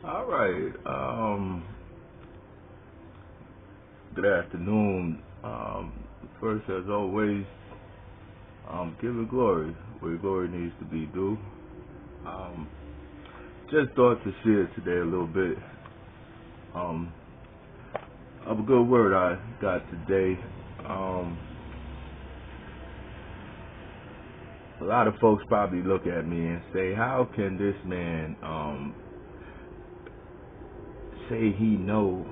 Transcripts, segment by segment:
All right. Good afternoon. First, as always, give it glory where glory needs to be due. Um, just thought to share today a little bit um, of a good word I got today. Um, a lot of folks probably look at me and say, "How can this man say he know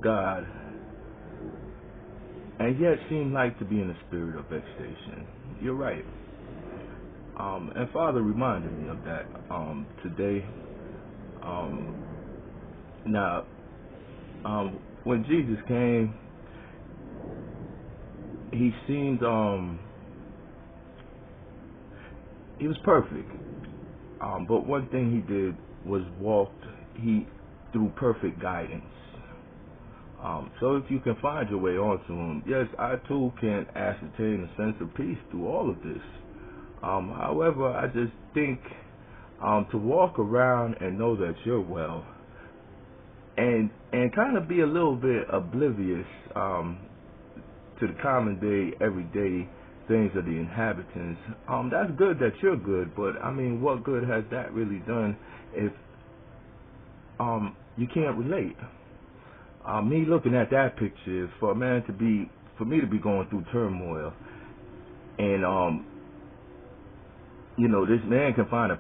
God and yet seem like to be in a spirit of vexation?" You're right. And Father reminded me of that today. Um, now, when Jesus came, he seemed he was perfect. But one thing he did was walked he through perfect guidance. So if you can find your way onto him, yes, I too can ascertain a sense of peace through all of this. However, I just think to walk around and know that you're well, and kind of be a little bit oblivious to the common day, everyday things of the inhabitants. That's good that you're good, but I mean, what good has that really done if you can't relate? Me looking at that picture is for me to be going through turmoil, and this man can find a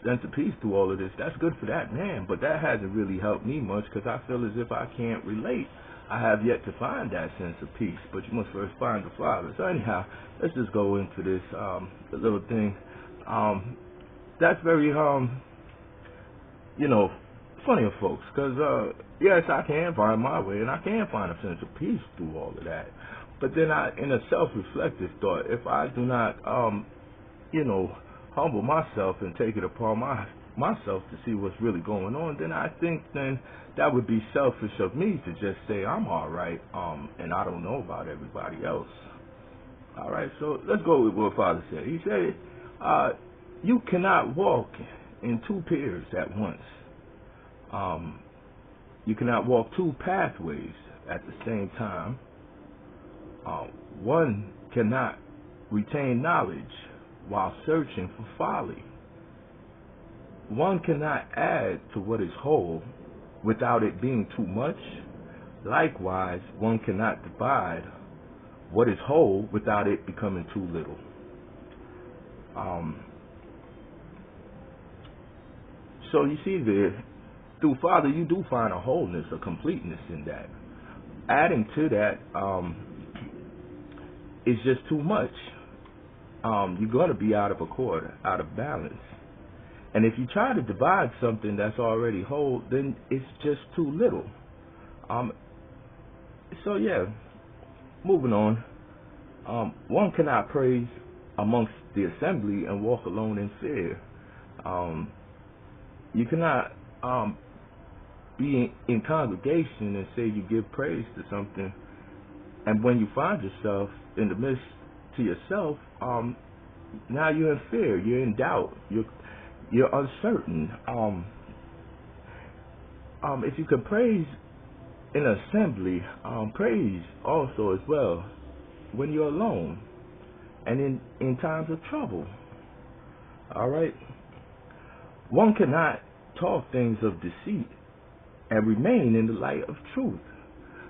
sense of peace through all of this. That's good for that man, but that hasn't really helped me much because I feel as if I can't relate. I have yet to find that sense of peace, but you must first find the Father. So anyhow, let's just go into this little thing. That's very you know, funny of folks, because yes, I can find my way, and I can find a sense of peace through all of that. But then, in a self-reflective thought, if I do not, humble myself and take it upon myself to see what's really going on, then I think then that would be selfish of me to just say I'm all right, and I don't know about everybody else. All right, so let's go with what Father said. He said, you cannot walk in two pairs at once. You cannot walk two pathways at the same time. One cannot retain knowledge while searching for folly. One cannot add to what is whole without it being too much. Likewise, one cannot divide what is whole without it becoming too little. So you see there, through Father, you do find a wholeness, a completeness in that. Adding to that is just too much. You're going to be out of accord, out of balance. And if you try to divide something that's already whole, then it's just too little. So yeah, moving on. One cannot praise amongst the assembly and walk alone in fear. You cannot be in congregation and say you give praise to something, and when you find yourself in the midst to yourself, now you're in fear, you're in doubt, you're uncertain. If you can praise in an assembly, praise also as well when you're alone and in times of trouble. All right. One cannot talk things of deceit and remain in the light of truth.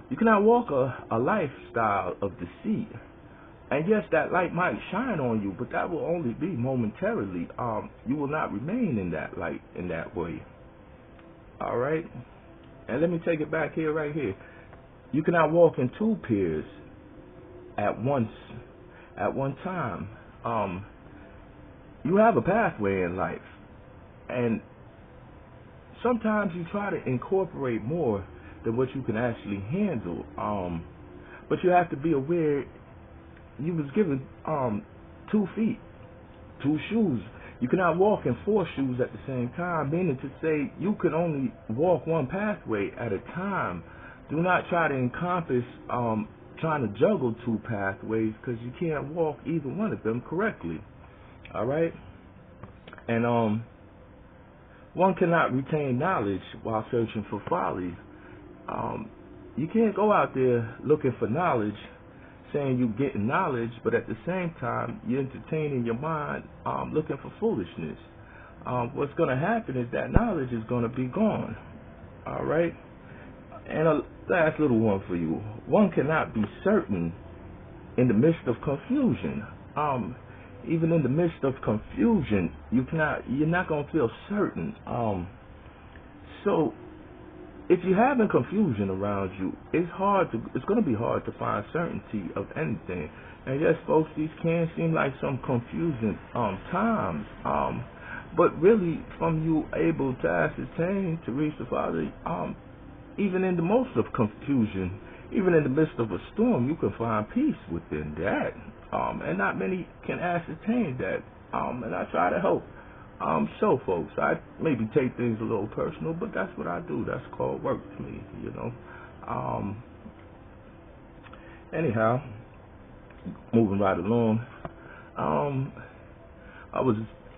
You cannot walk a lifestyle of deceit. And yes, that light might shine on you, but that will only be momentarily. You will not remain in that light in that way. All right? And let me take it back here, right here. You cannot walk in two pairs at one time. You have a pathway in life. And sometimes you try to incorporate more than what you can actually handle. But you have to be aware you was given 2 feet, 2 shoes. You cannot walk in 4 shoes at the same time, meaning to say you can only walk one pathway at a time. Do not try to encompass trying to juggle 2 pathways, because you can't walk either one of them correctly. All right? And One cannot retain knowledge while searching for folly. You can't go out there looking for knowledge, saying you're getting knowledge, but at the same time, you're entertaining your mind looking for foolishness. What's going to happen is that knowledge is going to be gone. All right? And a last little one for you. One cannot be certain in the midst of confusion. Even in the midst of confusion, you're not going to feel certain. So if you're having confusion around you, it's going to be hard to find certainty of anything. And yes, folks, these can seem like some confusing times. But really, from you able to ascertain to reach the Father, even in the most of confusion, even in the midst of a storm, you can find peace within that. And not many can ascertain that. And I try to help show folks. I maybe take things a little personal, but that's what I do. That's called work to me, you know. Anyhow, moving right along. I was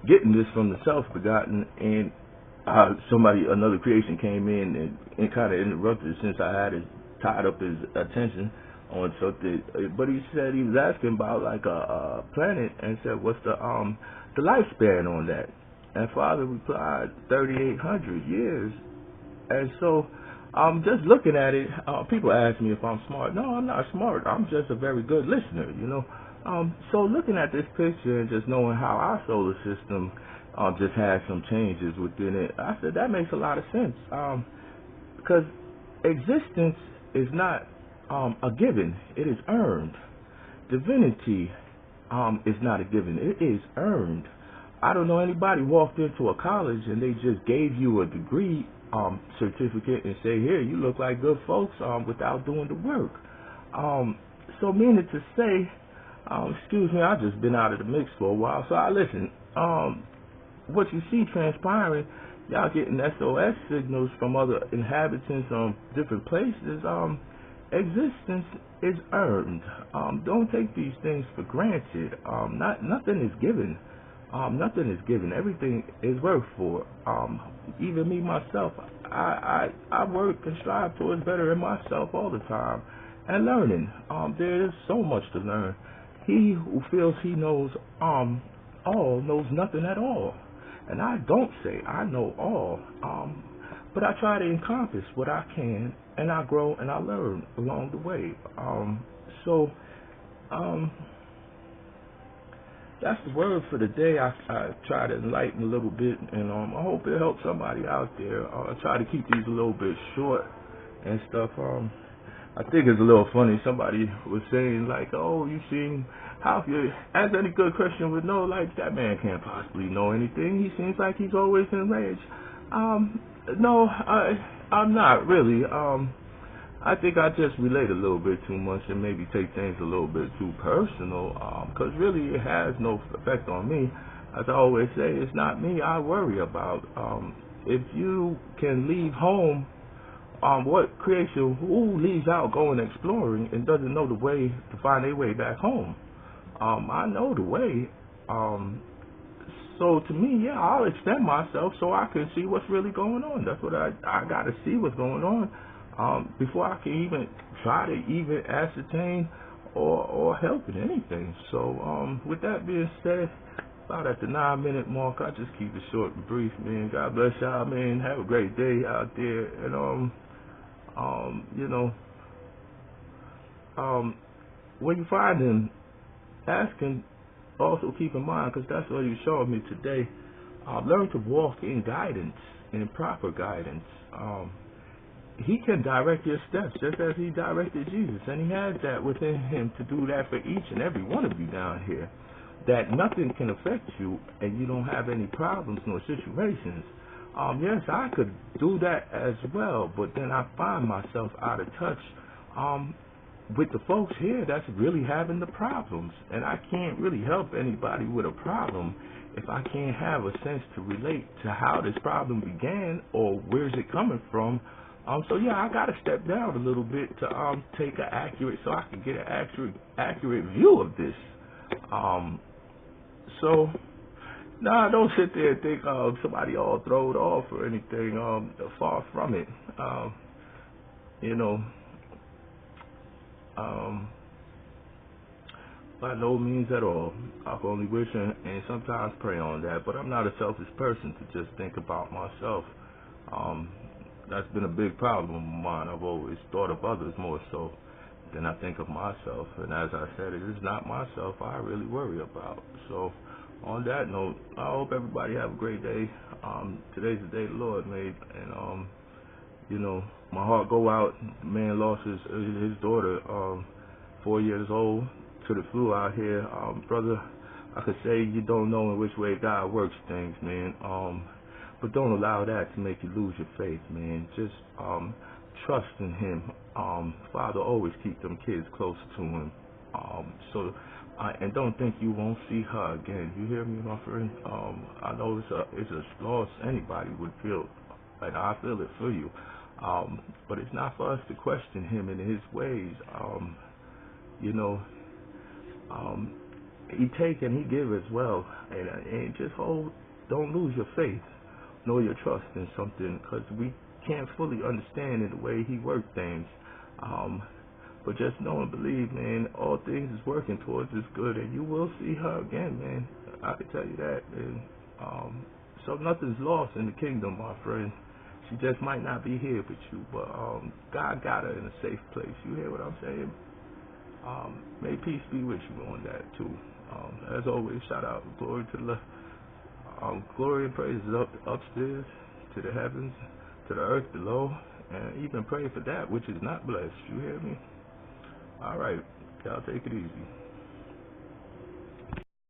getting this from the Self-Begotten, and another creation came in and kind of interrupted it since I had it tied up his attention on something. But he said he was asking about like a planet, and said, what's the lifespan on that? And Father replied, 3,800 years. And so just looking at it, people ask me if I'm smart. No, I'm not smart. I'm just a very good listener, you know. So looking at this picture and just knowing how our solar system just has some changes within it, I said that makes a lot of sense. Because existence is not a given. It is earned. Divinity is not a given. It is earned. I don't know anybody walked into a college and they just gave you a degree certificate and say, here, you look like good folks without doing the work. So meaning to say, excuse me, I've just been out of the mix for a while. So I listen, what you see transpiring, y'all getting SOS signals from other inhabitants on different places. Existence is earned. Don't take these things for granted. Nothing is given. Nothing is given. Everything is worked for. Even me myself, I work and strive towards bettering myself all the time and learning. There is so much to learn. He who feels he knows all knows nothing at all. And I don't say I know all, but I try to encompass what I can, and I grow and I learn along the way. That's the word for the day. I try to enlighten a little bit, and I hope it helps somebody out there. I try to keep these a little bit short and stuff. I think it's a little funny. Somebody was saying, like, oh, you seem, as any good Christian would know, like, that man can't possibly know anything. He seems like he's always enraged. No, I'm not really. I think I just relate a little bit too much and maybe take things a little bit too personal, because really it has no effect on me. As I always say, it's not me I worry about. If you can leave home, what creation, who leaves out going exploring and doesn't know the way to find their way back home? I know the way. So to me, yeah, I'll extend myself so I can see what's really going on. That's what I got to see what's going on before I can even try to even ascertain or help in anything. So with that being said, about at the 9-minute mark, I just keep it short and brief, man. God bless y'all, man. Have a great day out there. And when you find him, ask him. Also keep in mind, because that's what you showed me today, learn to walk in guidance, in proper guidance. He can direct your steps just as he directed Jesus, and he has that within him to do that for each and every one of you down here, that nothing can affect you and you don't have any problems nor situations. Yes, I could do that as well, but then I find myself out of touch with the folks here that's really having the problems, and I can't really help anybody with a problem if I can't have a sense to relate to how this problem began or where's it coming from. So yeah, I gotta step down a little bit to take an accurate, so I can get an accurate view of this. So Nah, don't sit there and think somebody all throwed off or anything. Far from it. You know, um, by no means at all. I can only wish and sometimes pray on that. But I'm not a selfish person to just think about myself. Um, that's been a big problem of mine. I've always thought of others more so than I think of myself. And as I said, it is not myself I really worry about. So on that note, I hope everybody have a great day. Today's the day the Lord made, and you know, my heart go out. The man lost his daughter, 4 years old, to the flu out here. Brother, I could say you don't know in which way God works things, man. But don't allow that to make you lose your faith, man. Just trust in Him. Father, always keep them kids closer to Him. And don't think you won't see her again. You hear me, my friend? I know it's a loss anybody would feel, and I feel it for you. But it's not for us to question Him and His ways. You know, He take and He give as well, and just don't lose your faith, nor your trust in something, because we can't fully understand in the way He works things. But just know and believe, man, all things is working towards this good, and you will see her again, man. I can tell you that. And so nothing's lost in the kingdom, my friend. She just might not be here with you, but God got her in a safe place. You hear what I'm saying? May peace be with you on that too. As always, shout out, glory to the glory and praise upstairs, to the heavens, to the earth below, and even pray for that which is not blessed. You hear me? All right, y'all take it easy.